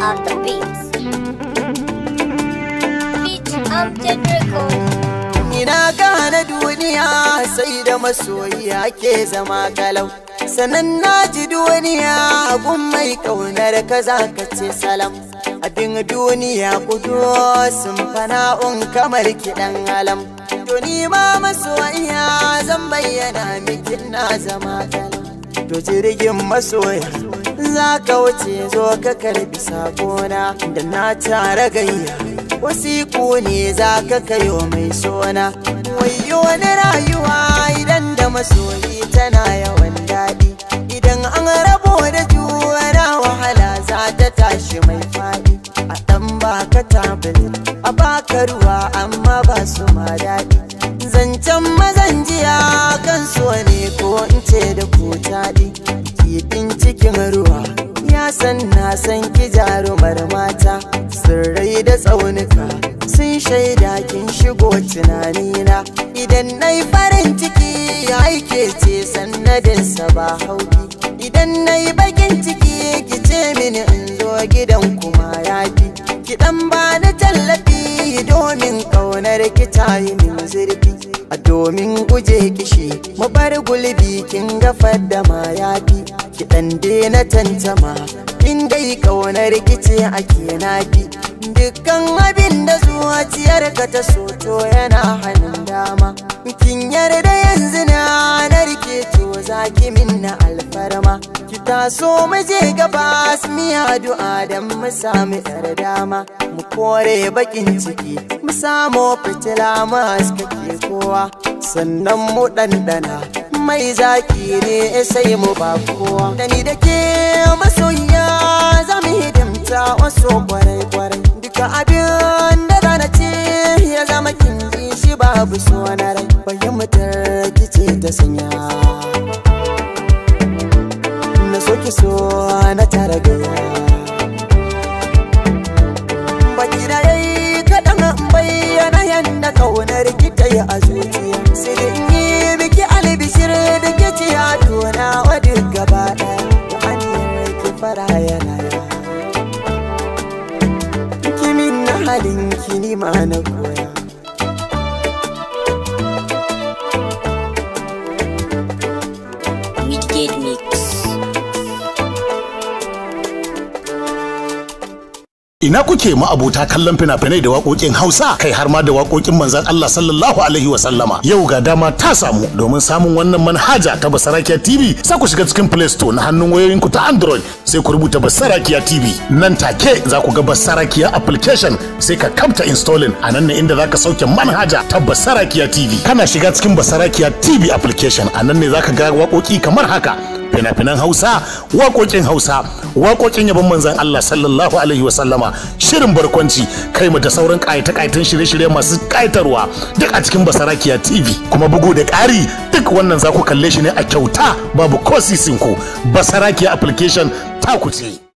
are the beats. Beat Amjad Records. Ina gane duniya sai da masoyi ake zama kalau. Sanan na ji duniya gun mai kaunar ka za ka ce salam. Abin duniya kudu sun fana'un kamar kiɗan alam. To ni ma masoyiya zan bayyana miki na zama kalau. To jirgin masoya za ka wuce zo ka karbi sakona da na tara gayya. Wasiku ne za ka kayo mai sona. Wayo wani rayuwa idan da masoyi tana yawan daɗi. Idan an rabo da juna wahala za ta tashi mai faɗi. A ɗan baka tablet a baka ruwa amma ba su ma daɗi. Zancen mazan jiya kan so ne ko in ce da ku taɗi. Kifin cikin ruwa ya san na san ki jarumar mata. Sirrai da tsaunuka sun shaida kin shigo tunanina. Idan na yi farin ciki ya aike ce sannadinsa ba hauki. Idan na yi bakin ciki ki ce mini in zo gidan kuma ya fi. Ki ɗan ba ni tallafi domin ƙaunar ki ta yi min zurfi. A domin guje kishi mu bar gulbi kin gafar da ma ya fi. Ki ɗan daina tantama in dai ƙaunar ki ce ake nafi. Dukkan abin da zuciyarka ta soto yana hannun dama. Kin yarda yanzu na narke to zaki minna alfarma. Ki taso mu je gaba mi addu'a dan mu samu yar dama. Mu kore bakin ciki mu samu fitila mu haskake kowa. Sannan mu ɗanɗana mai zaki ne sai mu ba kowa. Da ni da ke masoyiya za mu hidimta wasu kwarai-kwarai. Duka abin da zana ce ya zama kin ji shi babu so na rai. Fahimtar kice ta sanya na so ki so na tara gaya. Baki da yayi kaɗan bayyana yadda ƙaunar ki ta yi a zuciya. Sai da in yi miki albishir da ke ci a tona wa duk gaba ɗaya. Da hanyar ki fara yana kimin na halin ki ni ma na koya. Midgate Mix. Ina kuke ma'abota kallon fina-finai da waƙoƙin Hausa kai har ma da waƙoƙin manzon Allah sallallahu alaihi wa sallama. Yau ga dama ta samu domin samun wannan manhaja ta Basarakiya TV. Sai ku shiga cikin Play Store na hannun wayoyinku ta Android sai ku rubuta Basarakiya TV. Nan take za ku ga Basarakiya application sai ka kamta installing. A nan ne inda za ka sauke manhaja ta Basarakiya TV. Kana shiga cikin Basarakiya TV application a nan ne za ka ga waƙoƙi kamar haka. Fina-finan Hausa, waƙoƙin Hausa, waƙoƙin yabon manzon Allah sallallahu alaihi wasallama, shirin barkwanci, kai mu da sauran ƙayata-ƙayatan shirye-shirye masu ƙayatarwa duk a cikin Basarakiya TV. Kuma bugu da ƙari duk wannan za ku kalle shi ne a kyauta babu ko sisin ku. Basarakiya application ta ku ce.